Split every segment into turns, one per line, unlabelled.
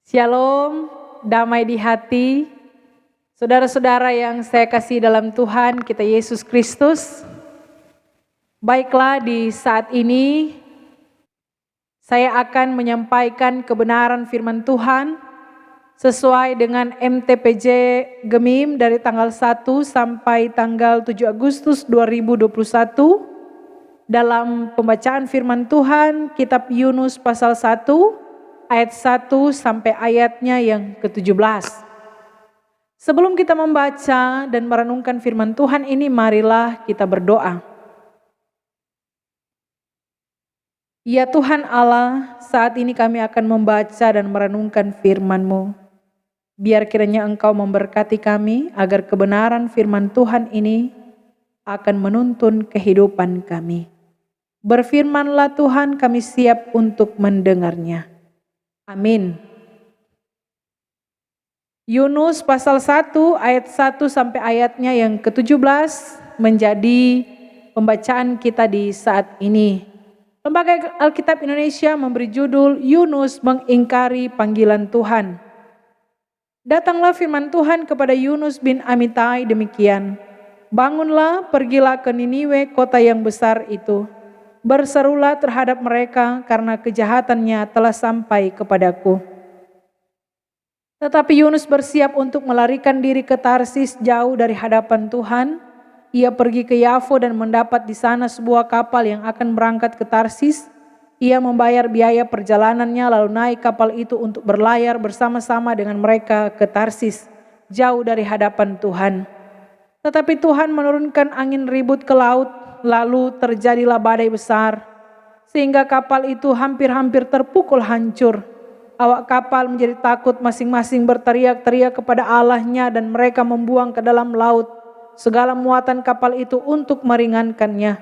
Shalom, damai di hati. Saudara-saudara yang saya kasih dalam Tuhan kita Yesus Kristus. Baiklah, di saat ini saya akan menyampaikan kebenaran firman Tuhan sesuai dengan MTPJ Gemim dari tanggal 1 sampai tanggal 7 Agustus 2021 dalam pembacaan firman Tuhan kitab Yunus pasal 1 ayat 1 sampai ayatnya yang ke-17. Sebelum kita membaca dan merenungkan firman Tuhan ini, marilah kita berdoa. Ya Tuhan Allah, saat ini kami akan membaca dan merenungkan firman-Mu. Biar kiranya Engkau memberkati kami agar kebenaran firman Tuhan ini akan menuntun kehidupan kami. Berfirmanlah Tuhan, kami siap untuk mendengarnya. Amin. Yunus pasal 1 ayat 1 sampai ayatnya yang ke-17 menjadi pembacaan kita di saat ini. Lembaga Alkitab Indonesia memberi judul Yunus mengingkari panggilan Tuhan. Datanglah firman Tuhan kepada Yunus bin Amitai demikian. Bangunlah, pergilah ke Niniwe, kota yang besar itu. Berserulah terhadap mereka karena kejahatannya telah sampai kepadaku. Tetapi Yunus bersiap untuk melarikan diri ke Tarsis jauh dari hadapan Tuhan. Ia pergi ke Yafo dan mendapat di sana sebuah kapal yang akan berangkat ke Tarsis. Ia membayar biaya perjalanannya lalu naik kapal itu untuk berlayar bersama-sama dengan mereka ke Tarsis, jauh dari hadapan Tuhan. Tetapi Tuhan menurunkan angin ribut ke laut, lalu terjadilah badai besar, sehingga kapal itu hampir-hampir terpukul hancur. Awak kapal menjadi takut, masing-masing berteriak-teriak kepada Allahnya, dan mereka membuang ke dalam laut segala muatan kapal itu untuk meringankannya.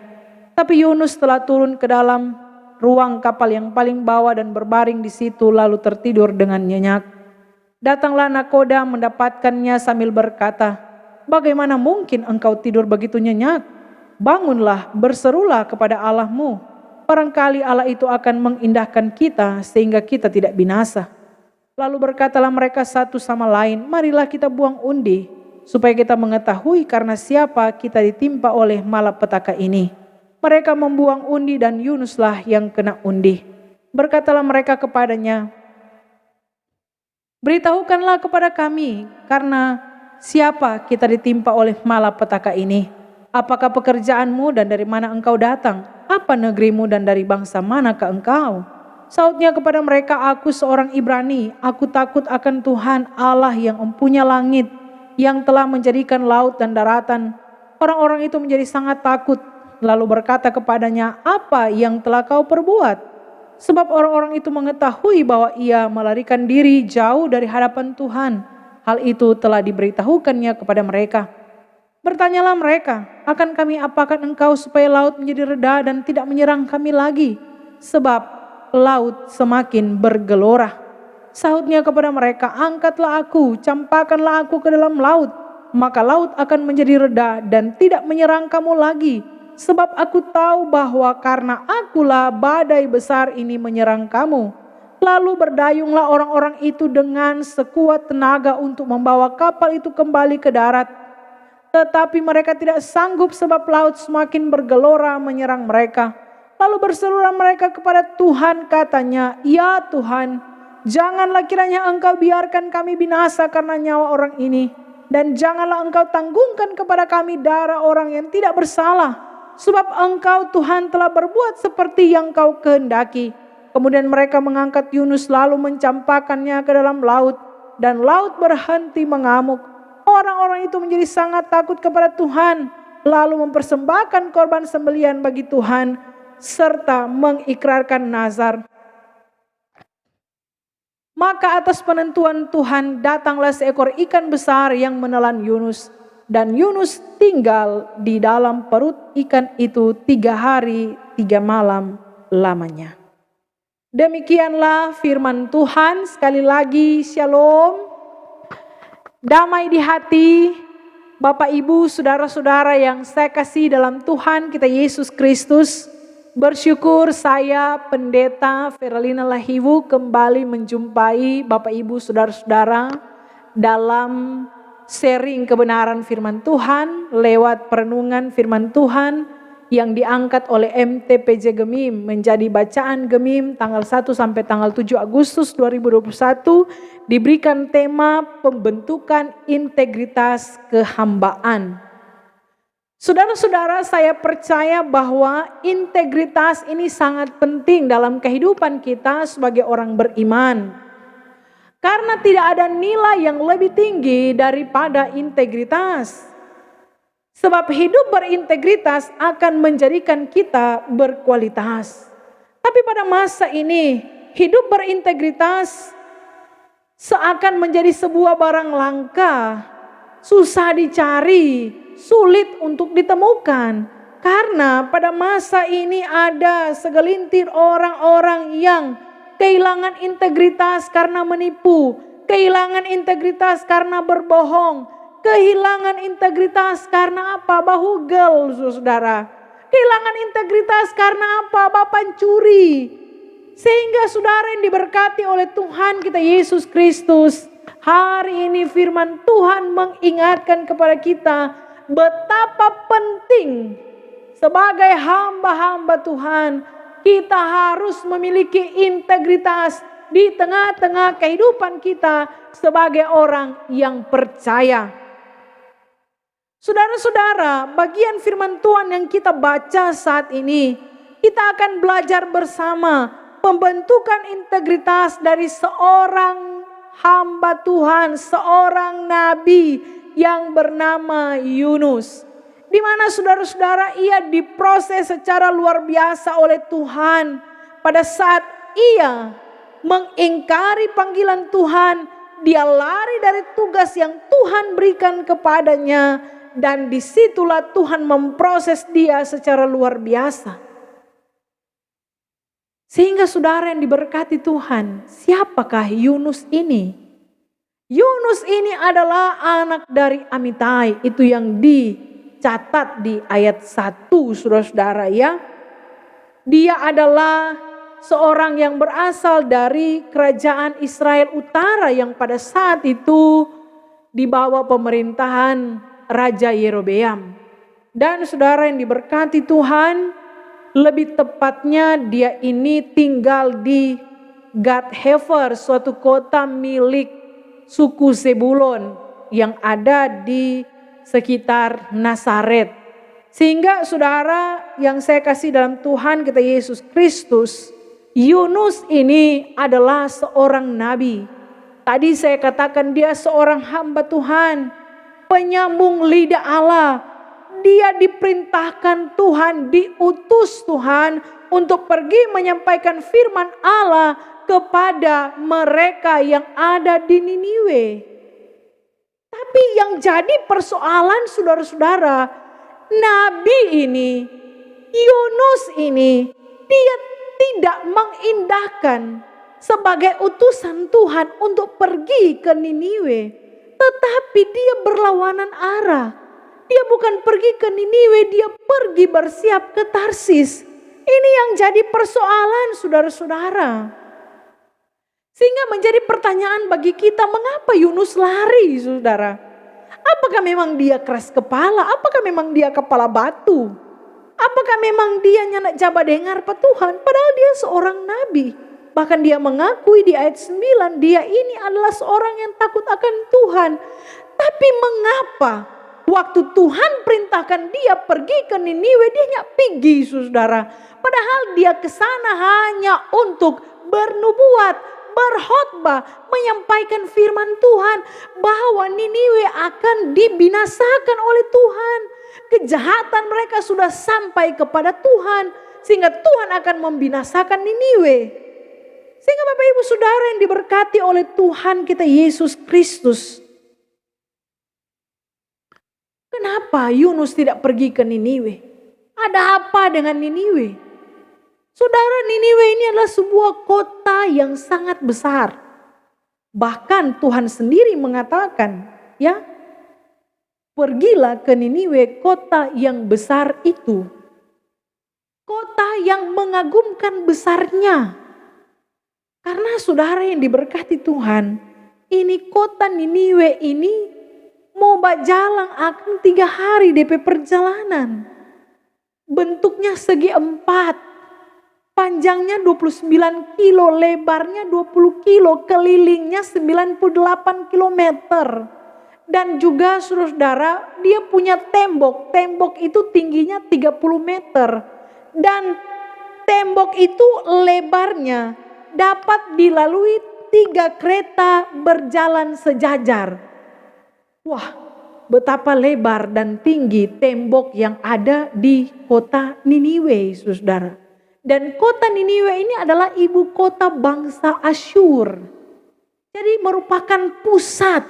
Tapi Yunus telah turun ke dalam ruang kapal yang paling bawah dan berbaring di situ lalu tertidur dengan nyenyak. Datanglah nakoda mendapatkannya sambil berkata, "Bagaimana mungkin engkau tidur begitu nyenyak? Bangunlah, berserulah kepada Allahmu. Barangkali Allah itu akan mengindahkan kita sehingga kita tidak binasa." Lalu berkatalah mereka satu sama lain, "Marilah kita buang undi, supaya kita mengetahui karena siapa kita ditimpa oleh malapetaka ini." Mereka membuang undi dan Yunuslah yang kena undi. Berkatalah mereka kepadanya, "Beritahukanlah kepada kami karena siapa kita ditimpa oleh malapetaka ini. Apakah pekerjaanmu dan dari mana engkau datang? Apa negerimu dan dari bangsa manakah engkau?" Sautnya kepada mereka, "Aku seorang Ibrani, aku takut akan Tuhan Allah yang empunya langit, yang telah menjadikan laut dan daratan." Orang-orang itu menjadi sangat takut, lalu berkata kepadanya, "Apa yang telah kau perbuat?" Sebab orang-orang itu mengetahui bahwa ia melarikan diri jauh dari hadapan Tuhan. Hal itu telah diberitahukannya kepada mereka. Bertanyalah mereka, "Akan kami apakan engkau supaya laut menjadi reda dan tidak menyerang kami lagi? Sebab laut semakin bergelora." Sahutnya kepada mereka, "Angkatlah aku, campakkanlah aku ke dalam laut, maka laut akan menjadi reda dan tidak menyerang kamu lagi. Sebab aku tahu bahwa karena akulah badai besar ini menyerang kamu." Lalu berdayunglah orang-orang itu dengan sekuat tenaga untuk membawa kapal itu kembali ke darat. Tetapi mereka tidak sanggup sebab laut semakin bergelora menyerang mereka. Lalu berserulah mereka kepada Tuhan, katanya, "Ya Tuhan, janganlah kiranya engkau biarkan kami binasa karena nyawa orang ini. Dan janganlah engkau tanggungkan kepada kami darah orang yang tidak bersalah. Sebab engkau Tuhan telah berbuat seperti yang kau kehendaki." Kemudian mereka mengangkat Yunus lalu mencampakkannya ke dalam laut. Dan laut berhenti mengamuk. Orang-orang itu menjadi sangat takut kepada Tuhan, lalu mempersembahkan korban sembelihan bagi Tuhan, serta mengikrarkan nazar. Maka atas penentuan Tuhan datanglah seekor ikan besar yang menelan Yunus, dan Yunus tinggal di dalam perut ikan itu 3 hari 3 malam lamanya. Demikianlah firman Tuhan. Sekali lagi, shalom. Damai di hati, Bapak Ibu, saudara-saudara yang saya kasih dalam Tuhan kita Yesus Kristus. Bersyukur saya Pendeta Feralina Lahiwu kembali menjumpai Bapak Ibu Saudara-saudara dalam sharing kebenaran firman Tuhan lewat perenungan firman Tuhan yang diangkat oleh MTPJ Gemim menjadi bacaan Gemim tanggal 1 sampai tanggal 7 Agustus 2021 diberikan tema pembentukan integritas kehambaan. Saudara-saudara, saya percaya bahwa integritas ini sangat penting dalam kehidupan kita sebagai orang beriman. Karena tidak ada nilai yang lebih tinggi daripada integritas. Sebab hidup berintegritas akan menjadikan kita berkualitas. Tapi pada masa ini, hidup berintegritas seakan menjadi sebuah barang langka, susah dicari, sulit untuk ditemukan. Karena pada masa ini ada segelintir orang-orang yang kehilangan integritas karena menipu, kehilangan integritas karena berbohong, kehilangan integritas karena apa? Bahugel, saudara. Kehilangan integritas karena apa? Pencuri. Sehingga saudara yang diberkati oleh Tuhan kita Yesus Kristus, hari ini firman Tuhan mengingatkan kepada kita betapa penting sebagai hamba-hamba Tuhan kita harus memiliki integritas di tengah-tengah kehidupan kita sebagai orang yang percaya. Saudara-saudara, bagian firman Tuhan yang kita baca saat ini, kita akan belajar bersama pembentukan integritas dari seorang hamba Tuhan, seorang nabi yang bernama Yunus. Di mana saudara-saudara ia diproses secara luar biasa oleh Tuhan pada saat ia mengingkari panggilan Tuhan, dia lari dari tugas yang Tuhan berikan kepadanya dan disitulah Tuhan memproses dia secara luar biasa. Sehingga saudara yang diberkati Tuhan, siapakah Yunus ini? Yunus ini adalah anak dari Amitai, itu yang dicatat di ayat 1 saudara-saudara ya. Dia adalah seorang yang berasal dari kerajaan Israel Utara yang pada saat itu di bawah pemerintahan Raja Yerobeam. Dan saudara yang diberkati Tuhan, lebih tepatnya dia ini tinggal di Gath-Hefer, suatu kota milik suku Zebulon yang ada di sekitar Nazaret. Sehingga saudara yang saya kasih dalam Tuhan kita Yesus Kristus, Yunus ini adalah seorang nabi. Tadi saya katakan dia seorang hamba Tuhan, penyambung lidah Allah. Dia diperintahkan Tuhan, diutus Tuhan untuk pergi menyampaikan firman Allah kepada mereka yang ada di Niniwe. Tapi yang jadi persoalan saudara-saudara, nabi ini, Yunus ini, dia tidak mengindahkan sebagai utusan Tuhan untuk pergi ke Niniwe. Tetapi dia berlawanan arah. Dia bukan pergi ke Niniwe, dia pergi bersiap ke Tarsis. Ini yang jadi persoalan saudara-saudara. Sehingga menjadi pertanyaan bagi kita, mengapa Yunus lari saudara? Apakah memang dia keras kepala? Apakah memang dia kepala batu? Apakah memang dia nyanak jaba dengar Pak Tuhan? Padahal dia seorang nabi. Bahkan dia mengakui di ayat 9, dia ini adalah seorang yang takut akan Tuhan. Tapi mengapa waktu Tuhan perintahkan dia pergi ke Niniwe, dia nggak pergi saudara? Padahal dia ke sana hanya untuk bernubuat, berkhotbah, menyampaikan firman Tuhan bahwa Niniwe akan dibinasakan oleh Tuhan. Kejahatan mereka sudah sampai kepada Tuhan sehingga Tuhan akan membinasakan Niniwe. Sehingga Bapak Ibu Saudara yang diberkati oleh Tuhan kita Yesus Kristus, kenapa Yunus tidak pergi ke Niniwe? Ada apa dengan Niniwe? Saudara, Niniwe ini adalah sebuah kota yang sangat besar. Bahkan Tuhan sendiri mengatakan, ya, pergilah ke Niniwe, kota yang besar itu. Kota yang mengagumkan besarnya. Karena saudara yang diberkati Tuhan, ini kota Niniwe ini mau berjalan akan 3 hari DP perjalanan. Bentuknya segi 4, panjangnya 29 kilo, lebarnya 20 kilo, kelilingnya 98 kilometer. Dan juga saudara, dia punya tembok, tembok itu tingginya 30 meter. Dan tembok itu lebarnya dapat dilalui 3 kereta berjalan sejajar. Wah, betapa lebar dan tinggi tembok yang ada di kota Niniwe, saudara. Dan kota Niniwe ini adalah ibu kota bangsa Asyur. Jadi merupakan pusat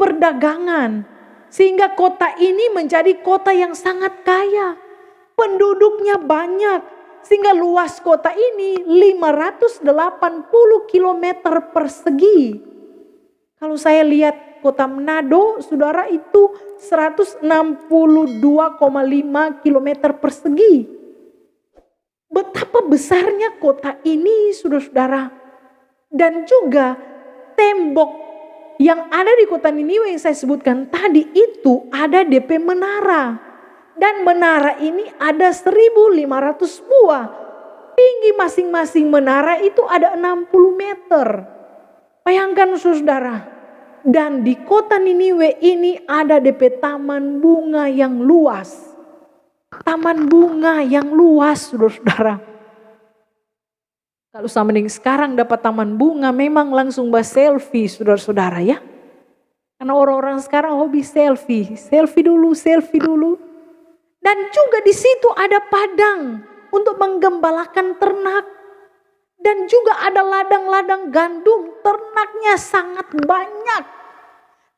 perdagangan. Sehingga kota ini menjadi kota yang sangat kaya. Penduduknya banyak. Sehingga luas kota ini 580 km persegi. Kalau saya lihat kota Manado, saudara, itu 162,5 km persegi. Betapa besarnya kota ini, saudara-saudara. Dan juga tembok yang ada di kota Niniwe yang saya sebutkan tadi itu ada DP menara. Dan menara ini ada 1.500 buah. Tinggi masing-masing menara itu ada 60 meter. Bayangkan saudara. Dan di kota Niniwe ini ada DP taman bunga yang luas. Taman bunga yang luas, saudara-saudara. Kalau sama dengan sekarang dapat taman bunga memang langsung selfie, saudara-saudara ya. Karena orang-orang sekarang hobi selfie. Selfie dulu, selfie dulu. Dan juga di situ ada padang untuk menggembalakan ternak. Dan juga ada ladang-ladang gandum, ternaknya sangat banyak.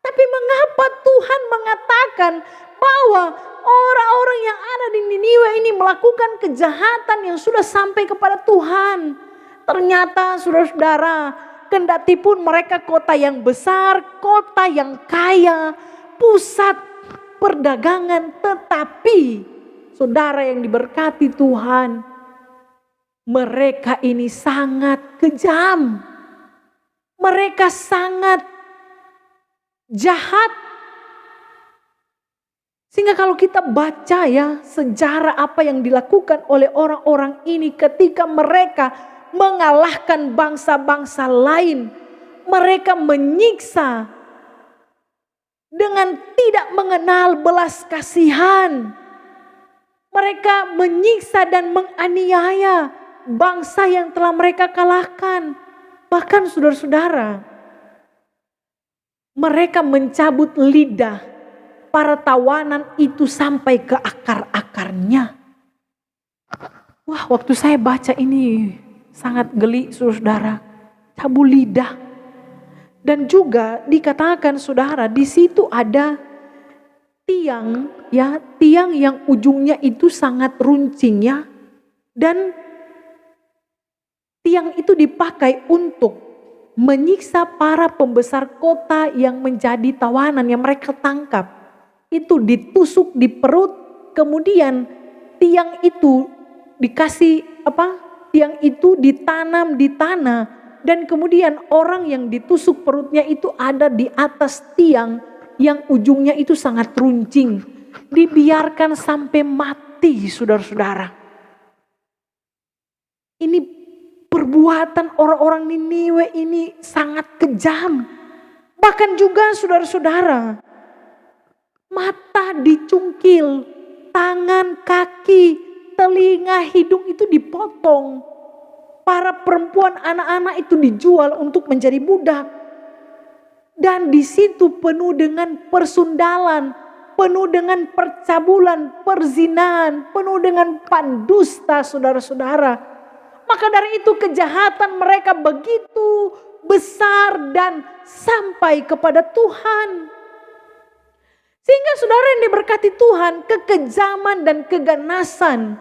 Tapi mengapa Tuhan mengatakan bahwa orang-orang yang ada di Niniwe ini melakukan kejahatan yang sudah sampai kepada Tuhan? Ternyata saudara-saudara, kendati pun mereka kota yang besar, kota yang kaya, pusat perdagangan, tetapi saudara yang diberkati Tuhan, mereka ini sangat kejam. Mereka sangat jahat. Sehingga kalau kita baca ya sejarah apa yang dilakukan oleh orang-orang ini ketika mereka mengalahkan bangsa-bangsa lain, mereka menyiksa dengan tidak mengenal belas kasihan. Mereka menyiksa dan menganiaya bangsa yang telah mereka kalahkan. Bahkan saudara-saudara, mereka mencabut lidah para tawanan itu sampai ke akar-akarnya. Wah, waktu saya baca ini sangat geli, saudara. Cabut lidah. Dan juga dikatakan saudara, di situ ada tiang ya, tiang yang ujungnya itu sangat runcing ya. Dan tiang itu dipakai untuk menyiksa para pembesar kota yang menjadi tawanan yang mereka tangkap. Itu ditusuk di perut, kemudian tiang itu dikasih tiang itu ditanam di tanah. Dan kemudian orang yang ditusuk perutnya itu ada di atas tiang yang ujungnya itu sangat runcing. Dibiarkan sampai mati, saudara-saudara. Ini perbuatan orang-orang Niniwe ini sangat kejam. Bahkan juga saudara-saudara, mata dicungkil, tangan, kaki, telinga, hidung itu dipotong. Para perempuan, anak-anak itu dijual untuk menjadi budak. Dan di situ penuh dengan persundalan, penuh dengan percabulan, perzinahan, penuh dengan pandusta, saudara-saudara. Maka dari itu kejahatan mereka begitu besar dan sampai kepada Tuhan. Sehingga saudara yang diberkati Tuhan, kekejaman dan keganasan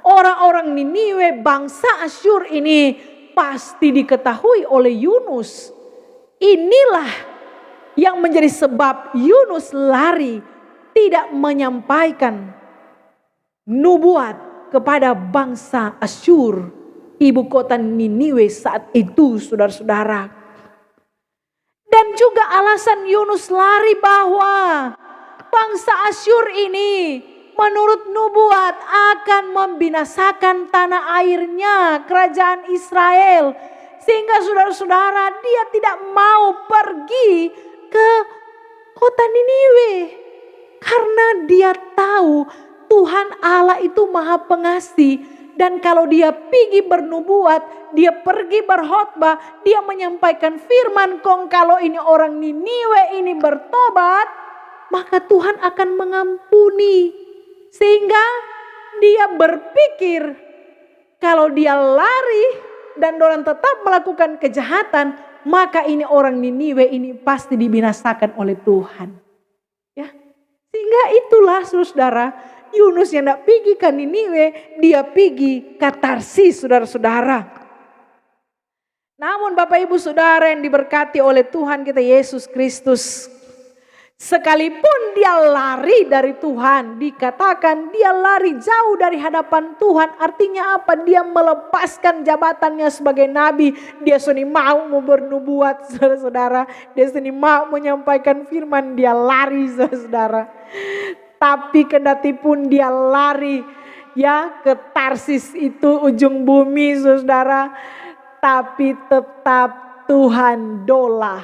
orang-orang Niniwe, bangsa Asyur ini pasti diketahui oleh Yunus. Inilah yang menjadi sebab Yunus lari, tidak menyampaikan nubuat kepada bangsa Asyur, ibu kota Niniwe saat itu, saudara-saudara. Dan juga alasan Yunus lari bahwa bangsa Asyur ini menurut nubuat akan membinasakan tanah airnya, kerajaan Israel. Sehingga saudara-saudara, dia tidak mau pergi ke kota Niniwe. Karena dia tahu Tuhan Allah itu maha pengasih. Dan kalau dia pergi bernubuat, dia pergi berkhotbah, dia menyampaikan firman, kalau ini orang Niniwe ini bertobat, maka Tuhan akan mengampuni. Sehingga dia berpikir kalau dia lari dan orang tetap melakukan kejahatan, maka ini orang Niniwe ini pasti dibinasakan oleh Tuhan. Ya, sehingga itulah saudara, Yunus yang tidak pergi ke Niniwe, dia pergi ke Tarsis, saudara-saudara. Namun Bapak Ibu Saudara yang diberkati oleh Tuhan kita Yesus Kristus, sekalipun dia lari dari Tuhan, dikatakan dia lari jauh dari hadapan Tuhan. Artinya apa? Dia melepaskan jabatannya sebagai nabi. Dia seni mau bernubuat, saudara-saudara. Dia seni mau menyampaikan firman, dia lari, saudara-saudara. Tapi kendati pun dia lari ya ke Tarsis itu ujung bumi, saudara. Tapi tetap Tuhan dola.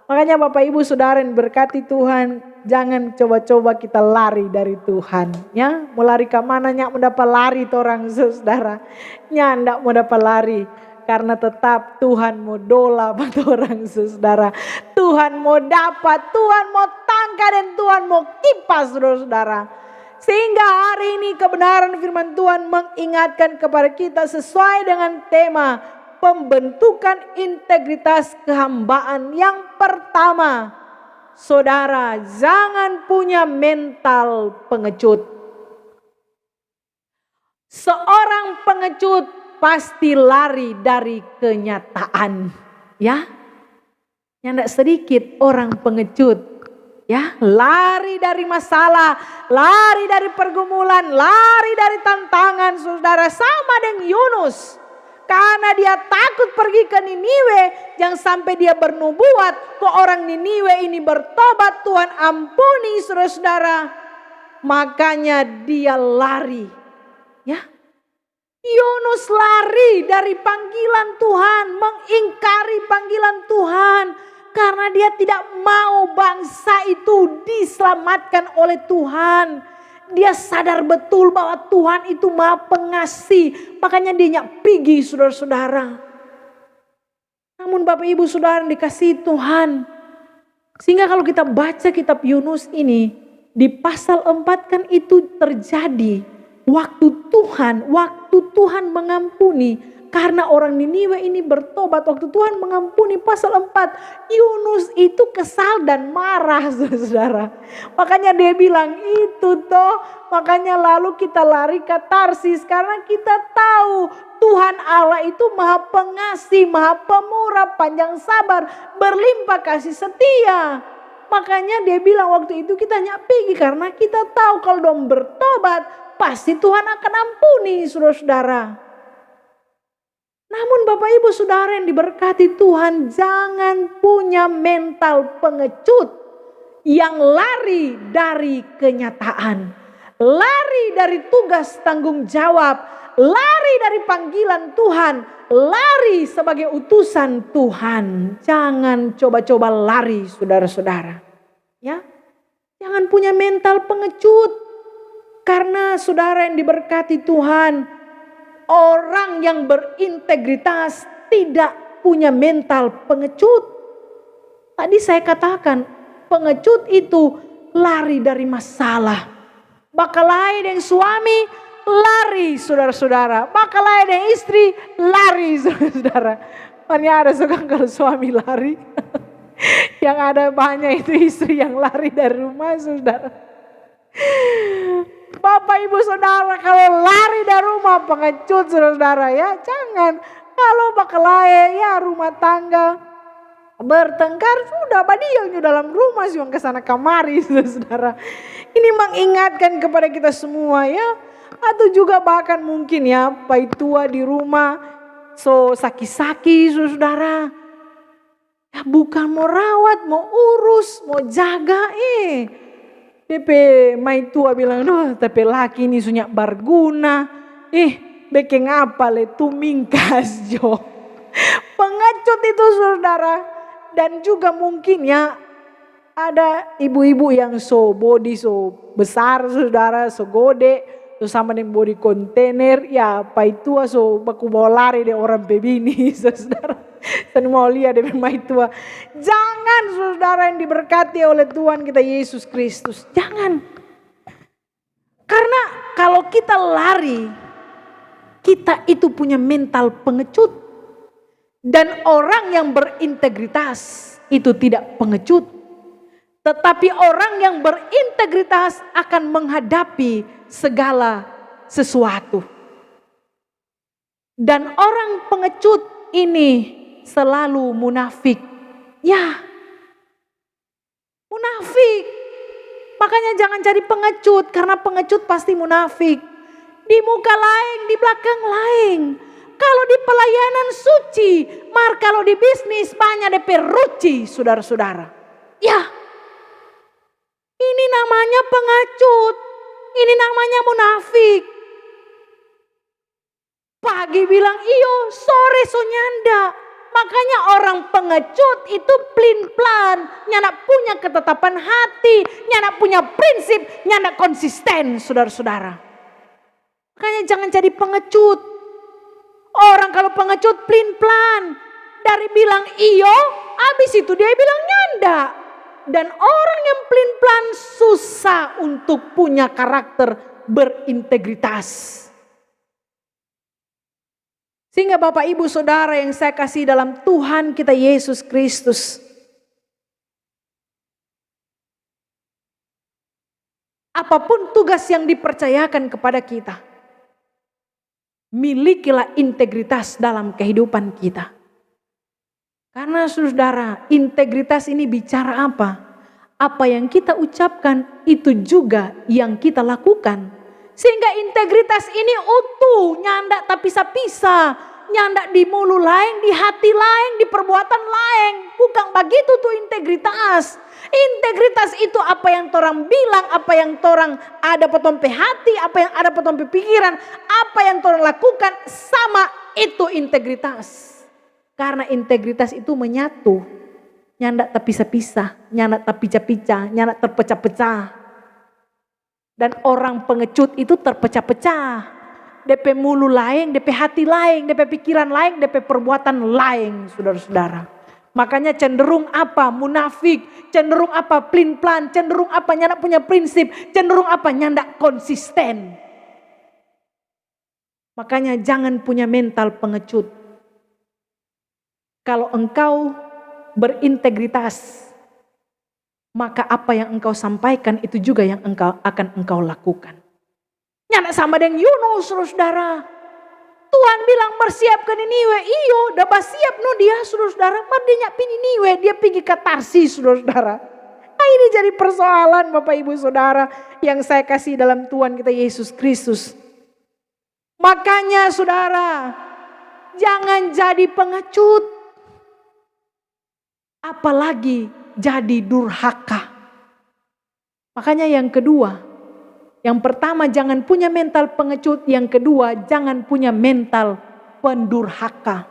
Makanya Bapak Ibu Saudara yang berkati Tuhan, jangan coba-coba kita lari dari Tuhan. Ya, mau lari ke mana nyak mendapat lari orang saudara. Nyak ndak mau dapat lari. Karena tetap Tuhan mau dola buat orang saudara. Tuhan mau dapat, Tuhan mau tangkap dan Tuhan mau kipas saudara-saudara. Sehingga hari ini kebenaran firman Tuhan mengingatkan kepada kita sesuai dengan tema pembentukan integritas kehambaan. Yang pertama, saudara, jangan punya mental pengecut. Seorang pengecut pasti lari dari kenyataan, ya. Yang tidak sedikit orang pengecut, ya, lari dari masalah, lari dari pergumulan, lari dari tantangan, saudara, sama dengan Yunus. Karena dia takut pergi ke Niniwe, jangan sampai dia bernubuat ke orang Niniwe ini bertobat, Tuhan ampuni saudara-saudara. Makanya dia lari. Ya, Yunus lari dari panggilan Tuhan, mengingkari panggilan Tuhan. Karena dia tidak mau bangsa itu diselamatkan oleh Tuhan. Dia sadar betul bahwa Tuhan itu maha pengasih. Makanya dia pergi saudara-saudara. Namun Bapak Ibu Saudara yang dikasihi Tuhan. Sehingga kalau kita baca kitab Yunus ini. Di pasal 4 kan itu terjadi. Waktu Tuhan mengampuni. Karena orang Niniwe ini bertobat. Waktu Tuhan mengampuni pasal 4. Yunus itu kesal dan marah saudara. Makanya dia bilang itu toh. Makanya lalu kita lari ke Tarsis. Karena kita tahu Tuhan Allah itu maha pengasih, maha pemurah, panjang sabar, berlimpah kasih setia. Makanya dia bilang waktu itu kita pergi. Karena kita tahu kalau dong bertobat pasti Tuhan akan ampuni saudara-saudara. Namun Bapak Ibu Saudara yang diberkati Tuhan, jangan punya mental pengecut yang lari dari kenyataan, lari dari tugas tanggung jawab, lari dari panggilan Tuhan, lari sebagai utusan Tuhan. Jangan coba-coba lari saudara-saudara. Ya, jangan punya mental pengecut, karena saudara yang diberkati Tuhan, orang yang berintegritas tidak punya mental pengecut. Tadi saya katakan pengecut itu lari dari masalah. Bakalai dengan suami lari saudara-saudara. Bakalai dengan istri lari saudara-saudara. Makanya ada suka kalau suami lari. Yang ada banyak itu istri yang lari dari rumah saudara. Bapak Ibu Saudara kalau lari dari rumah pengecut saudara ya, jangan. Kalau bakalai ya rumah tangga bertengkar sudah badialnya dalam rumah siang kesana kamari saudara. Ini mengingatkan kepada kita semua ya, Atau juga bahkan mungkin ya paitua di rumah so saki-saki saudara. Ya bukan mau rawat, mau urus, mau jaga DP maitua bilang, tapi laki ini sunyak berguna. Bikin apa le tu mingkas jo. Pengecut itu saudara. Dan juga mungkin ya ada ibu-ibu yang so body so besar saudara, so gede, so sama dengan body kontainer, ya paitua so baku mau lari deh orang bebini saudara. Saya mau lihat deh paitua. Jangan saudara yang diberkati oleh Tuhan kita Yesus Kristus, jangan. Karena kalau kita lari, kita itu punya mental pengecut. Dan orang yang berintegritas itu tidak pengecut. Tetapi orang yang berintegritas akan menghadapi segala sesuatu. Dan orang pengecut ini selalu munafik. Ya, munafik. Makanya jangan jadi pengecut, karena pengecut pasti munafik. Di muka lain, di belakang lain. Kalau di pelayanan suci, kalau di bisnis banyak DP ruci, saudara-saudara. Ya, ini namanya pengecut. Ini namanya munafik. Pagi bilang iyo, sore so nyanda. Makanya orang pengecut itu plin-plan. Nyanda punya ketetapan hati. Nyanda punya prinsip. Nyanda konsisten, saudara-saudara. Makanya jangan jadi pengecut. Orang kalau pengecut plin-plan. Dari bilang iyo, habis itu dia bilang nyanda. Dan orang yang pelin-pelan susah untuk punya karakter berintegritas. Sehingga Bapak Ibu Saudara yang saya kasih dalam Tuhan kita Yesus Kristus. Apapun tugas yang dipercayakan kepada kita, milikilah integritas dalam kehidupan kita. Karena saudara, integritas ini bicara apa? Apa yang kita ucapkan itu juga yang kita lakukan. Sehingga integritas ini utuh, nyandak tak pisah-pisah. Nyandak di mulut lain, di hati lain, di perbuatan lain. Bukan begitu tuh integritas. Integritas itu apa yang orang bilang, apa yang orang ada potompe hati, apa yang ada potompe pikiran, apa yang orang lakukan, sama itu integritas. Karena integritas itu menyatu. Nyandak tak pisah-pisah, nyandak tak pica-pica, nyandak terpecah-pecah. Dan orang pengecut itu terpecah-pecah. DP mulu lain, DP hati lain, DP pikiran lain, DP perbuatan lain, saudara-saudara. Makanya cenderung apa? Munafik. Cenderung apa? Plin-plan. Cenderung apa? Nyandak punya prinsip. Cenderung apa? Nyandak konsisten. Makanya jangan punya mental pengecut. Kalau engkau berintegritas, maka apa yang engkau sampaikan itu juga yang engkau lakukan. Nyandak sama dengan Yunus, saudara. Tuhan bilang bersiapkan Niniwe, iyo, dah siap no dia, saudara. Dia nyapin Niniwe, dia pergi ke Tarsis, saudara. Nah, ini jadi persoalan Bapak Ibu Saudara yang saya kasih dalam Tuhan kita Yesus Kristus. Makanya saudara, jangan jadi pengecut. Apalagi jadi durhaka. Makanya yang kedua, yang pertama jangan punya mental pengecut, yang kedua jangan punya mental pendurhaka.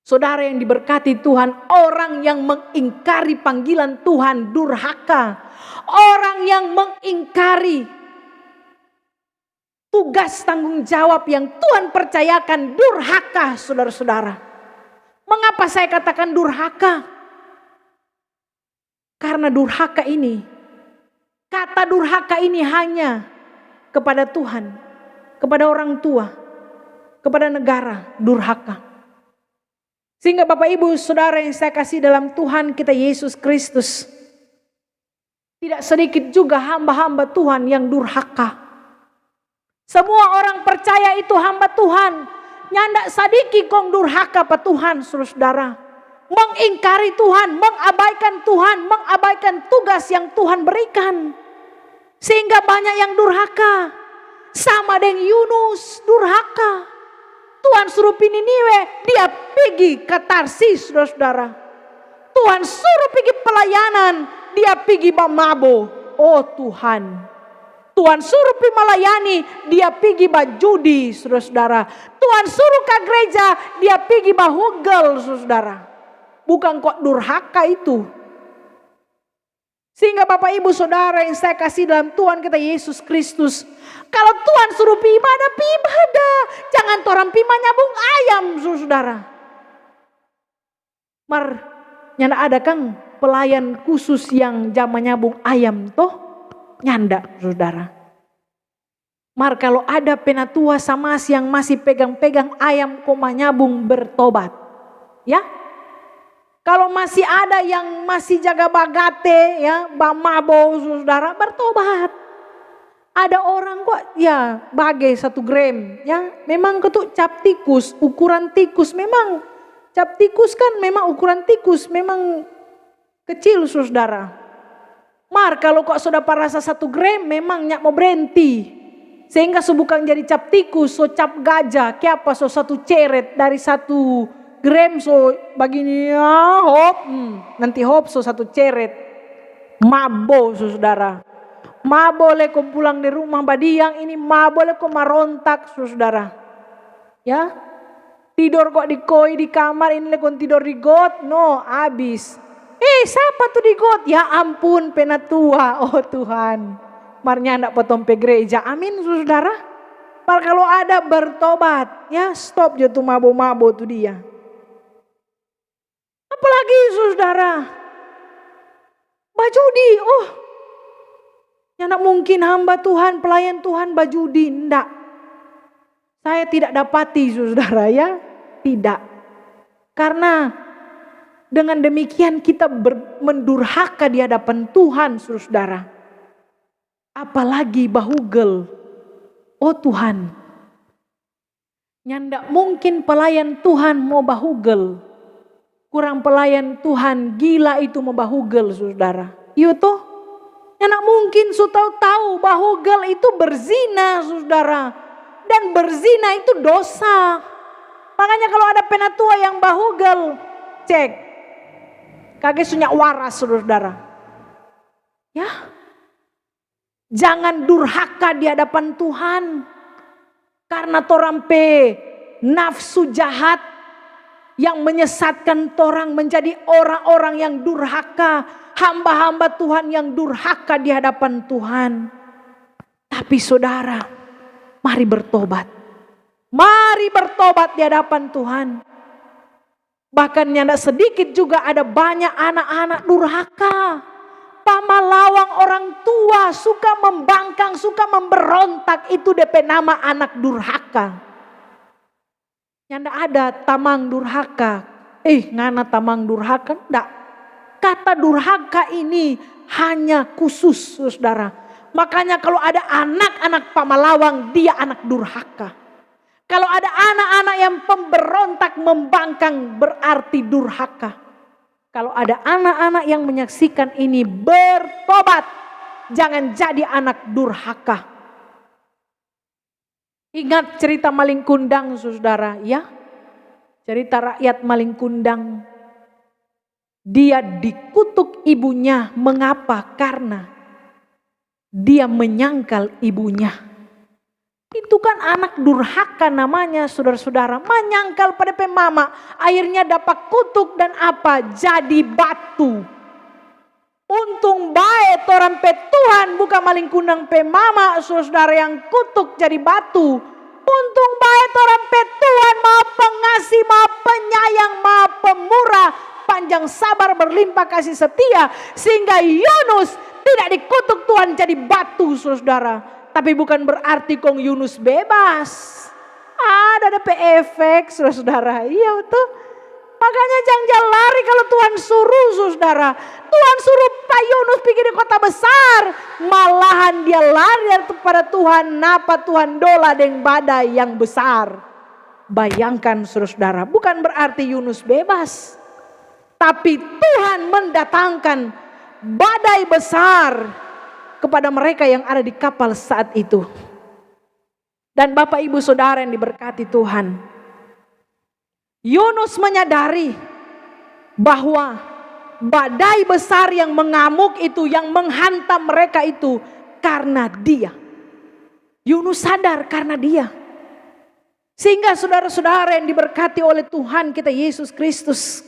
Saudara yang diberkati Tuhan, orang yang mengingkari panggilan Tuhan durhaka. Orang yang mengingkari tugas tanggung jawab yang Tuhan percayakan durhaka, saudara-saudara. Mengapa saya katakan durhaka? Karena durhaka ini, kata durhaka ini hanya kepada Tuhan, kepada orang tua, kepada negara, durhaka. Sehingga Bapak Ibu Saudara yang saya kasih dalam Tuhan kita Yesus Kristus, tidak sedikit juga hamba-hamba Tuhan yang durhaka. Semua orang percaya itu hamba Tuhan. Nyandak sadiki kong durhaka pa Tuhan, saudara. Mengingkari Tuhan, mengabaikan Tuhan, mengabaikan tugas yang Tuhan berikan. Sehingga banyak yang durhaka. sama dengan Yunus durhaka. Tuhan suruh pi Niniwe, dia pergi ke Tarsis, saudara-saudara. Tuhan suruh pergi pelayanan, dia pergi bamabo. Oh Tuhan. Tuhan suruh pi melayani, dia pergi bajudi, saudara-saudara. Tuhan suruh ke gereja, dia pergi bahugel, saudara. Bukan kok durhaka itu. Sehingga Bapak Ibu Saudara yang saya kasih dalam Tuhan kita Yesus Kristus. Kalau Tuhan suruh pi ibadah. Jangan torang pi nyabung ayam, saudara. Nyanda ada kan pelayan khusus yang jama nyabung ayam toh? Nyanda, saudara. Kalau ada penatua sama yang masih pegang-pegang ayam koma nyabung bertobat. Ya. Kalau masih ada yang masih jaga bagate ya, bamabo saudara bertobat. Ada orang kok ya bagai 1 gram ya, memang ketuk cap tikus, ukuran tikus memang cap tikus kan memang ukuran tikus memang kecil saudara. Kalau kok sudah rasa 1 gram memang nyak mau berhenti. Sehingga bukan jadi cap tikus, so cap gajah, kiapa so 1 ceret dari 1 gram so begini ya hop, nanti hop so 1 ceret, mabo saudara, mabo leko pulang di rumah badiang ini mabo leko marontak saudara, ya tidur kok di koi di kamar ini leko tidur di got, no abis, siapa tuh di got, ya ampun penatua, oh Tuhan, marnya ndak potong pe gereja, amin saudara, kalau ada bertobat, ya stop jo tuh mabo-mabo tuh dia. Apalagi saudara, bajudi, ya mungkin hamba Tuhan, pelayan Tuhan bajudi, enggak. Saya tidak dapati saudara ya, tidak. Karena dengan demikian kita mendurhaka di hadapan Tuhan saudara. Apalagi bahugel, oh Tuhan. Nyandak mungkin pelayan Tuhan mau bahugel. Kurang pelayan Tuhan gila itu mau bahugel saudara. Iya toh. Nggak mungkin su tahu bahugel itu berzina saudara. Dan berzina itu dosa. Makanya kalau ada penatua yang bahugel, cek. Kage sunyak waras saudara. Ya. Jangan durhaka di hadapan Tuhan. Karena torampe nafsu jahat yang menyesatkan orang menjadi orang-orang yang durhaka, hamba-hamba Tuhan yang durhaka di hadapan Tuhan. Tapi saudara, mari bertobat. Mari bertobat di hadapan Tuhan. Bahkan nyanda sedikit juga ada banyak anak-anak durhaka. Pamalawang orang tua suka membangkang, suka memberontak, itu DP nama anak durhaka. Nyanda ada tamang durhaka. Ngana tamang durhaka? Enggak. Kata durhaka ini hanya khusus saudara. Makanya kalau ada anak-anak pamalawang, dia anak durhaka. Kalau ada anak-anak yang pemberontak membangkang, berarti durhaka. Kalau ada anak-anak yang menyaksikan ini, bertobat. Jangan jadi anak durhaka. Ingat cerita maling kundang saudara ya. Cerita rakyat maling kundang. Dia dikutuk ibunya. Mengapa? Karena dia menyangkal ibunya. Itu kan anak durhaka namanya saudara-saudara. Menyangkal pada mama. Akhirnya dapat kutuk dan apa? Jadi batu. Untung baik orang pe Tuhan bukan maling kundang pe mama saudara yang kutuk jadi batu. Untung baik orang pe Tuhan maha pengasih, maha penyayang, maha pemurah, panjang sabar, berlimpah kasih setia. Sehingga Yunus tidak dikutuk Tuhan jadi batu saudara. Tapi bukan berarti kong Yunus bebas. Ada efek saudara. Iya tuh. Makanya jangan lari kalau Tuhan suruh saudara. Tuhan suruh Pak Yunus pergi di kota besar. Malahan dia lari kepada Tuhan. Napa Tuhan dola dengan badai yang besar. Bayangkan saudara. Bukan berarti Yunus bebas. Tapi Tuhan mendatangkan badai besar kepada mereka yang ada di kapal saat itu. Dan Bapak Ibu Saudara yang diberkati Tuhan, Yunus menyadari bahwa badai besar yang mengamuk itu, yang menghantam mereka itu karena dia. Yunus sadar karena dia. Sehingga saudara-saudara yang diberkati oleh Tuhan kita Yesus Kristus,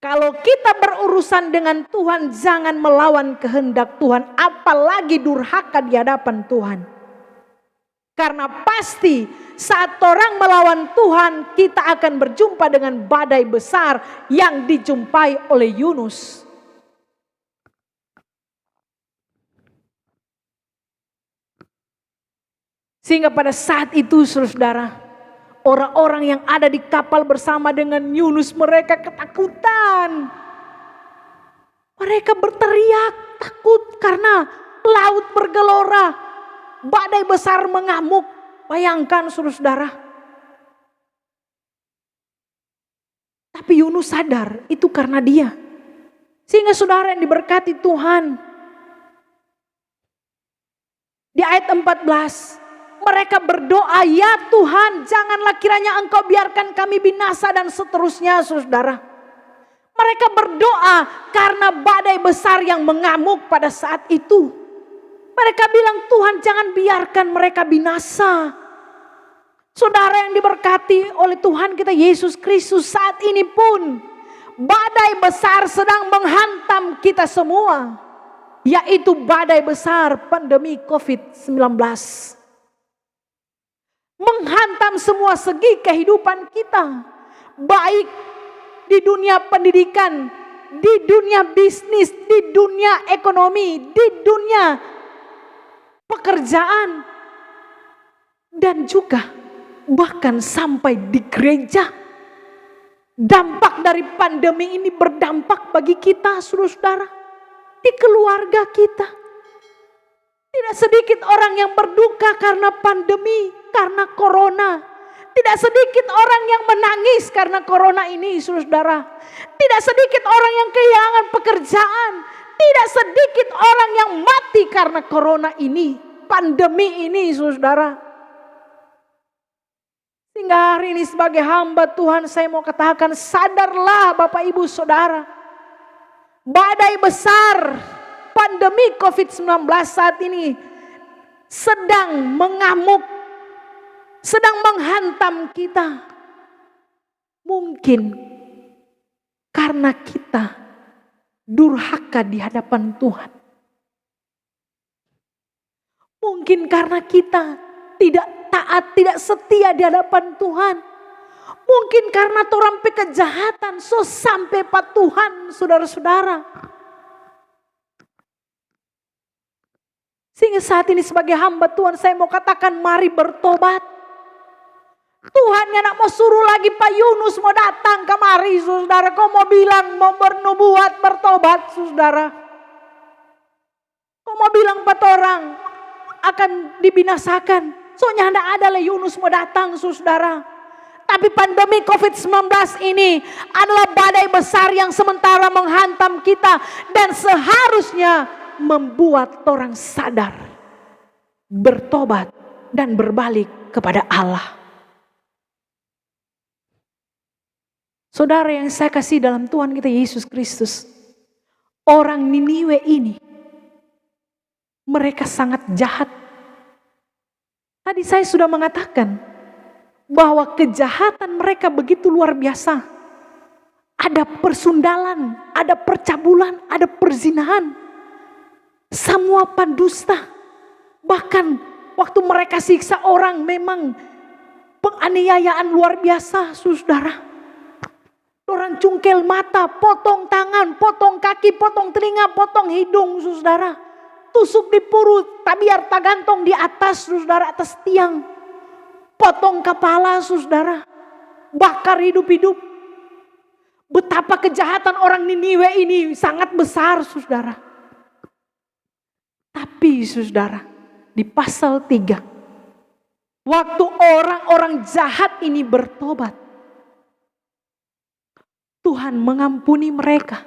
kalau kita berurusan dengan Tuhan, jangan melawan kehendak Tuhan, apalagi durhaka di hadapan Tuhan. Karena pasti saat orang melawan Tuhan, kita akan berjumpa dengan badai besar yang dijumpai oleh Yunus. Sehingga pada saat itu saudara, orang-orang yang ada di kapal bersama dengan Yunus, mereka ketakutan. Mereka berteriak takut karena laut bergelora. Badai besar mengamuk. Bayangkan saudara. Tapi Yunus sadar itu karena dia. Sehingga saudara yang diberkati Tuhan. Di ayat 14. Mereka berdoa, ya Tuhan, janganlah kiranya Engkau biarkan kami binasa, dan seterusnya saudara. Mereka berdoa karena badai besar yang mengamuk pada saat itu. Mereka bilang, Tuhan jangan biarkan mereka binasa. Saudara yang diberkati oleh Tuhan kita Yesus Kristus, saat ini pun badai besar sedang menghantam kita semua. Yaitu badai besar pandemi COVID-19. Menghantam semua segi kehidupan kita. Baik di dunia pendidikan, di dunia bisnis, di dunia ekonomi, di dunia pekerjaan, dan juga bahkan sampai di gereja. Dampak dari pandemi ini berdampak bagi kita saudara, di keluarga kita. Tidak sedikit orang yang berduka karena pandemi, karena corona. Tidak sedikit orang yang menangis karena corona ini saudara. Tidak sedikit orang yang kehilangan pekerjaan. Tidak sedikit orang yang mati karena corona ini, pandemi ini saudara. Sehingga hari ini sebagai hamba Tuhan saya mau katakan, sadarlah Bapak Ibu Saudara. Badai besar pandemi COVID-19 saat ini sedang mengamuk, sedang menghantam kita. Mungkin karena kita durhaka di hadapan Tuhan. Mungkin karena kita tidak taat, tidak setia di hadapan Tuhan. Mungkin karena torampe kejahatan so sampai pak Tuhan saudara-saudara. Sehingga saat ini sebagai hamba Tuhan saya mau katakan, mari bertobat. Tuhan yang nak mau suruh lagi Pak Yunus mau datang kemari saudara. Kau mau bilang mau bernubuat bertobat saudara. Kau mau bilang 4 orang akan dibinasakan. Soalnya tidak ada lah Yunus mau datang saudara. Tapi pandemi COVID-19 ini adalah badai besar yang sementara menghantam kita. Dan seharusnya membuat orang sadar, bertobat dan berbalik kepada Allah. Saudara yang saya kasih dalam Tuhan kita Yesus Kristus, orang Niniwe ini mereka sangat jahat. Tadi saya sudah mengatakan bahwa kejahatan mereka begitu luar biasa. Ada persundalan, ada percabulan, ada perzinahan. Semua pendusta. Bahkan waktu mereka siksa orang memang penganiayaan luar biasa saudara. Orang cungkel mata, potong tangan, potong kaki, potong telinga, potong hidung saudara. Tusuk di perut, biar tak gantung di atas saudara, atas tiang. Potong kepala saudara. Bakar hidup-hidup. Betapa kejahatan orang Niniwe ini sangat besar saudara. Tapi saudara, di pasal 3. Waktu orang-orang jahat ini bertobat. Tuhan mengampuni mereka.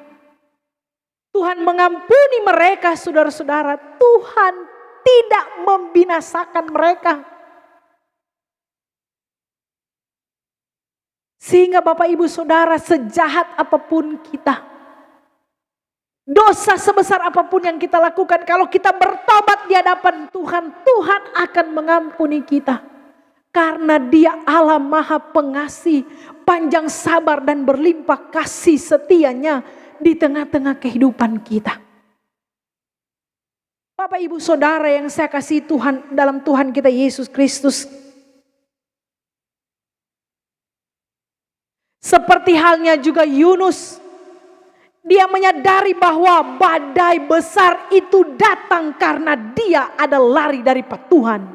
Tuhan mengampuni mereka saudara-saudara. Tuhan tidak membinasakan mereka. Sehingga Bapak Ibu Saudara, sejahat apapun kita, dosa sebesar apapun yang kita lakukan, kalau kita bertobat di hadapan Tuhan, Tuhan akan mengampuni kita. Karena Dia Allah Maha Pengasih, panjang sabar dan berlimpah kasih setianya di tengah-tengah kehidupan kita. Bapak Ibu Saudara yang saya kasih Tuhan dalam Tuhan kita Yesus Kristus. Seperti halnya juga Yunus, dia menyadari bahwa badai besar itu datang karena dia ada lari dari Tuhan.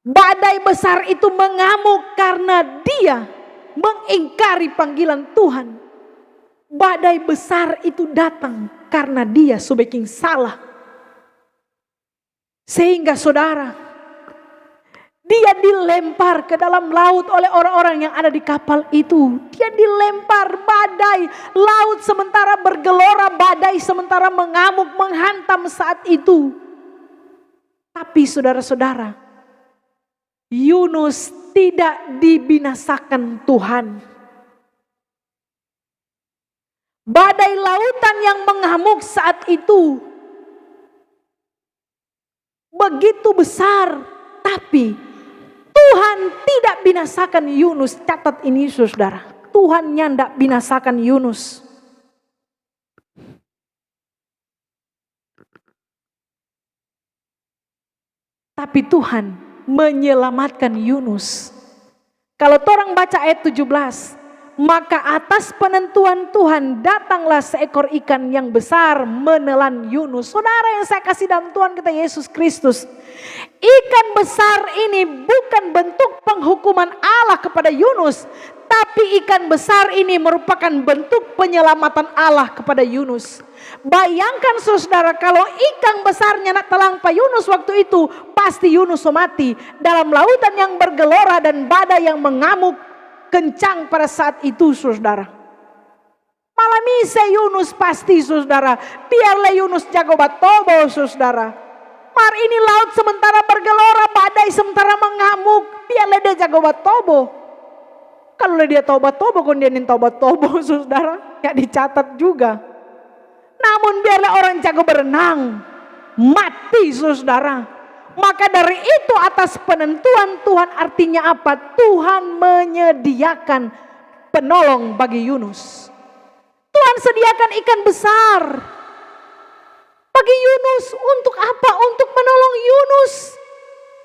Badai besar itu mengamuk karena dia mengingkari panggilan Tuhan. Badai besar itu datang karena dia sebaking salah. Sehingga saudara, dia dilempar ke dalam laut oleh orang-orang yang ada di kapal itu. Dia dilempar badai, laut sementara bergelora, badai sementara mengamuk, menghantam saat itu. Tapi saudara-saudara, Yunus tidak dibinasakan Tuhan. Badai lautan yang mengamuk saat itu begitu besar, tapi Tuhan tidak binasakan Yunus. Catat ini saudara, Tuhan nyandak binasakan Yunus. Tapi Tuhan menyelamatkan Yunus. Kalau orang baca ayat 17, maka atas penentuan Tuhan datanglah seekor ikan yang besar menelan Yunus. Saudara yang saya kasih dalam Tuhan kita Yesus Kristus, ikan besar ini bukan bentuk penghukuman Allah kepada Yunus, tapi ikan besar ini merupakan bentuk penyelamatan Allah kepada Yunus. Bayangkan saudara, kalau ikan besarnya nak telang Pak Yunus waktu itu, pasti Yunus mati dalam lautan yang bergelora dan badai yang mengamuk kencang pada saat itu saudara. Malam ini Yunus pasti saudara, biarlah Yunus jago batobo saudara. Mar ini laut sementara bergelora, badai sementara mengamuk, biarlah dia jago batobo. Kalau dia tobat-tobo, kon dia tobat-tobo saudara, ya dicatat juga. Namun biarlah orang jago berenang, mati saudara. Maka dari itu atas penentuan Tuhan, artinya apa? Tuhan menyediakan penolong bagi Yunus. Tuhan sediakan ikan besar bagi Yunus. Untuk apa? Untuk menolong Yunus.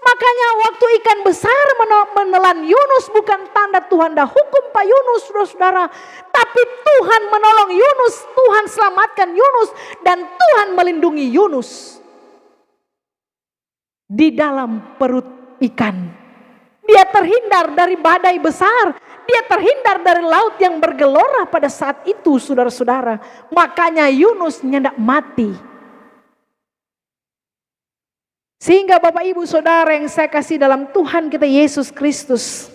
Makanya waktu ikan besar menelan Yunus bukan tanda Tuhan dah hukum Pak Yunus saudara. Tapi Tuhan menolong Yunus, Tuhan selamatkan Yunus, dan Tuhan melindungi Yunus. Di dalam perut ikan, dia terhindar dari badai besar, dia terhindar dari laut yang bergelora pada saat itu saudara-saudara. Makanya Yunus nyendak mati. Sehingga Bapak Ibu Saudara yang saya kasih dalam Tuhan kita Yesus Kristus,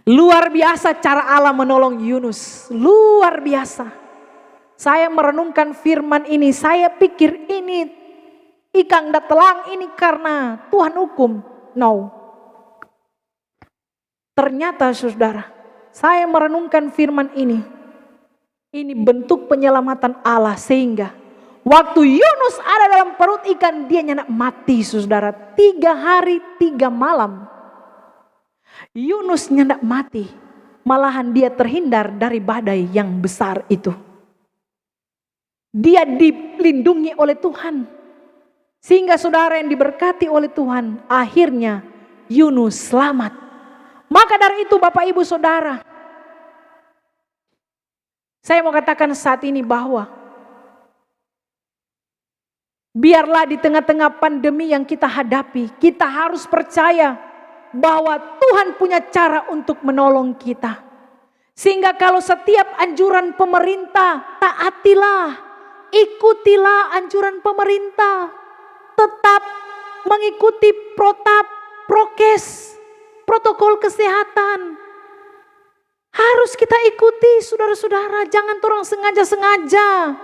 luar biasa cara Allah menolong Yunus, luar biasa. Saya merenungkan firman ini, saya pikir ini ikan datelang ini karena Tuhan hukum. No. Ternyata saudara, saya merenungkan firman ini bentuk penyelamatan Allah, sehingga waktu Yunus ada dalam perut ikan, dia nyendak mati saudara. 3 hari 3 malam Yunus nyendak mati. Malahan dia terhindar dari badai yang besar itu. Dia dilindungi oleh Tuhan. Sehingga saudara yang diberkati oleh Tuhan, akhirnya Yunus selamat. Maka dari itu Bapak Ibu Saudara, saya mau katakan saat ini bahwa biarlah di tengah-tengah pandemi yang kita hadapi, kita harus percaya bahwa Tuhan punya cara untuk menolong kita. Sehingga kalau setiap anjuran pemerintah, taatilah, ikutilah anjuran pemerintah. Tetap mengikuti prokes, protokol kesehatan. Harus kita ikuti saudara-saudara, jangan orang sengaja-sengaja.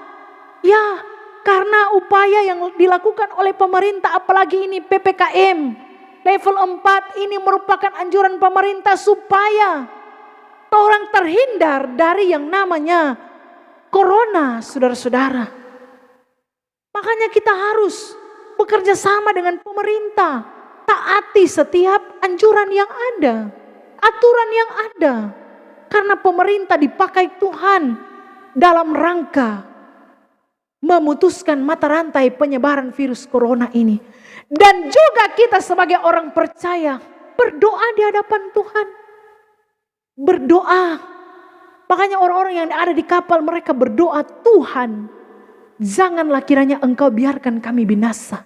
Ya, karena upaya yang dilakukan oleh pemerintah, apalagi ini PPKM level 4, ini merupakan anjuran pemerintah supaya Tolong terhindar dari yang namanya corona, saudara-saudara. Makanya kita harus bekerja sama dengan pemerintah. Taati setiap anjuran yang ada, aturan yang ada. Karena pemerintah dipakai Tuhan dalam rangka memutuskan mata rantai penyebaran virus corona ini. Dan juga kita sebagai orang percaya berdoa di hadapan Tuhan. Berdoa. Makanya orang-orang yang ada di kapal mereka berdoa, Tuhan, janganlah kiranya Engkau biarkan kami binasa.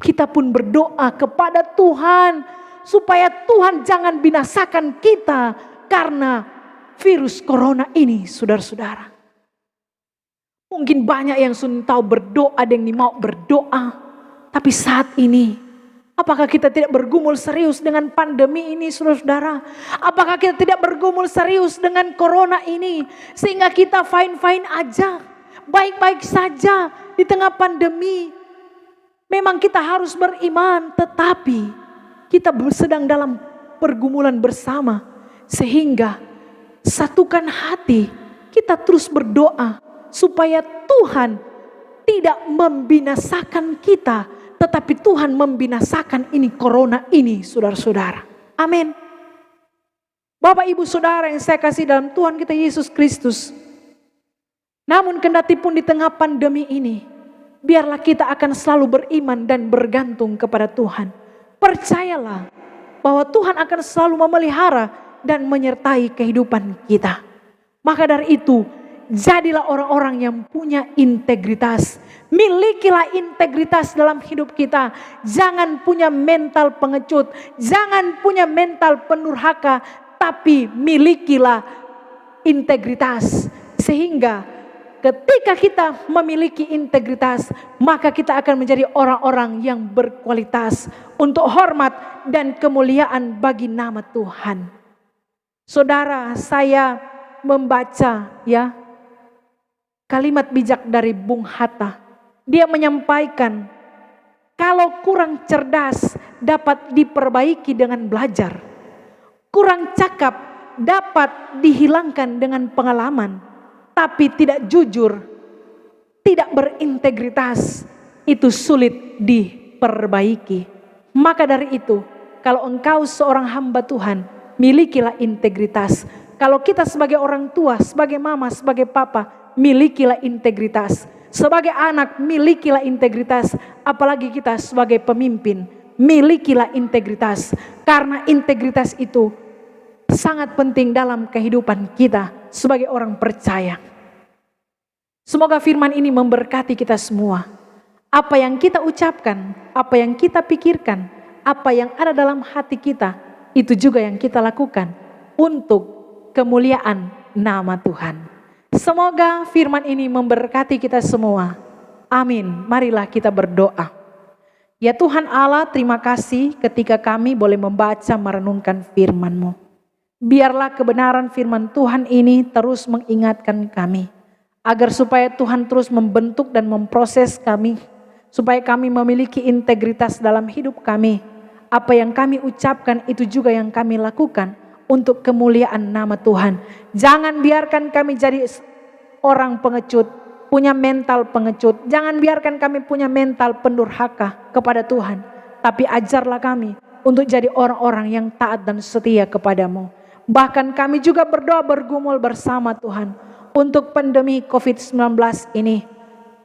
Kita pun berdoa kepada Tuhan supaya Tuhan jangan binasakan kita karena virus corona ini, saudara-saudara. Mungkin banyak yang sudah tahu berdoa, ada yang mau berdoa. Tapi saat ini, apakah kita tidak bergumul serius dengan pandemi ini, saudara-saudara? Apakah kita tidak bergumul serius dengan corona ini? Sehingga kita fine-fine aja, baik-baik saja di tengah pandemi. Memang kita harus beriman, tetapi kita sedang dalam pergumulan bersama. Sehingga satukan hati, kita terus berdoa supaya Tuhan tidak membinasakan kita, tetapi Tuhan membinasakan ini corona ini, saudara-saudara. Amin. Bapak ibu saudara yang saya kasih dalam Tuhan kita Yesus Kristus. Namun kendati pun di tengah pandemi ini, biarlah kita akan selalu beriman dan bergantung kepada Tuhan. Percayalah bahwa Tuhan akan selalu memelihara dan menyertai kehidupan kita. Maka dari itu, jadilah orang-orang yang punya integritas. Milikilah integritas dalam hidup kita. Jangan punya mental pengecut. Jangan punya mental pendurhaka. Tapi milikilah integritas. Sehingga ketika kita memiliki integritas, maka kita akan menjadi orang-orang yang berkualitas untuk hormat dan kemuliaan bagi nama Tuhan. Saudara, saya membaca ya kalimat bijak dari Bung Hatta. Dia menyampaikan, kalau kurang cerdas dapat diperbaiki dengan belajar. Kurang cakap dapat dihilangkan dengan pengalaman. Tapi tidak jujur, tidak berintegritas, itu sulit diperbaiki. Maka dari itu, kalau engkau seorang hamba Tuhan, milikilah integritas. Kalau kita sebagai orang tua, sebagai mama, sebagai papa, milikilah integritas. Sebagai anak, milikilah integritas. Apalagi kita sebagai pemimpin, milikilah integritas. Karena integritas itu sangat penting dalam kehidupan kita sebagai orang percaya. Semoga firman ini memberkati kita semua. Apa yang kita ucapkan, apa yang kita pikirkan, apa yang ada dalam hati kita, itu juga yang kita lakukan untuk kemuliaan nama Tuhan. Semoga firman ini memberkati kita semua. Amin. Marilah kita berdoa. Ya Tuhan Allah, terima kasih ketika kami boleh membaca merenungkan firman-Mu. Biarlah kebenaran firman Tuhan ini terus mengingatkan kami. Agar supaya Tuhan terus membentuk dan memproses kami. Supaya kami memiliki integritas dalam hidup kami. Apa yang kami ucapkan itu juga yang kami lakukan untuk kemuliaan nama Tuhan. Jangan biarkan kami jadi orang pengecut, punya mental pengecut. Jangan biarkan kami punya mental pendurhaka kepada Tuhan. Tapi ajarlah kami untuk jadi orang-orang yang taat dan setia kepadamu. Bahkan kami juga berdoa bergumul bersama Tuhan untuk pandemi COVID-19 ini.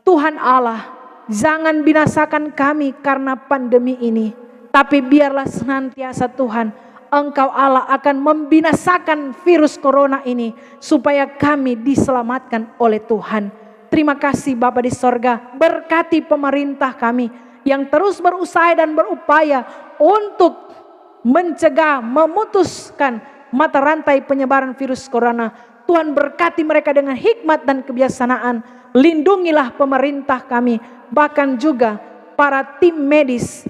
Tuhan Allah, jangan binasakan kami karena pandemi ini. Tapi biarlah senantiasa Tuhan, Engkau Allah akan membinasakan virus corona ini. Supaya kami diselamatkan oleh Tuhan. Terima kasih Bapa di sorga, berkati pemerintah kami yang terus berusaha dan berupaya untuk mencegah, memutuskan mata rantai penyebaran virus corona. Tuhan berkati mereka dengan hikmat dan kebijaksanaan. Lindungilah pemerintah kami, bahkan juga para tim medis,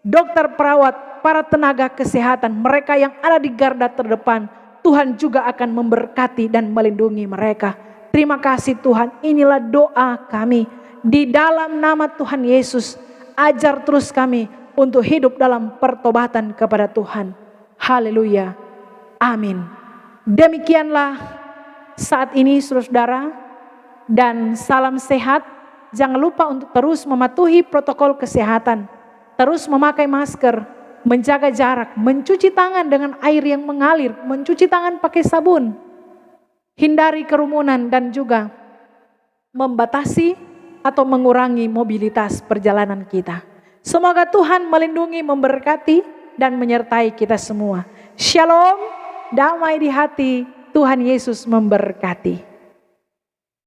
dokter perawat, para tenaga kesehatan, mereka yang ada di garda terdepan. Tuhan juga akan memberkati dan melindungi mereka. Terima kasih Tuhan, inilah doa kami. Di dalam nama Tuhan Yesus, ajar terus kami untuk hidup dalam pertobatan kepada Tuhan. Haleluya. Amin. Demikianlah saat ini saudara, dan salam sehat. Jangan lupa untuk terus mematuhi protokol kesehatan, terus memakai masker, menjaga jarak, mencuci tangan dengan air yang mengalir, mencuci tangan pakai sabun, hindari kerumunan, dan juga membatasi atau mengurangi mobilitas perjalanan kita. Semoga Tuhan melindungi, memberkati, dan menyertai kita semua. Shalom, damai di hati, Tuhan Yesus memberkati.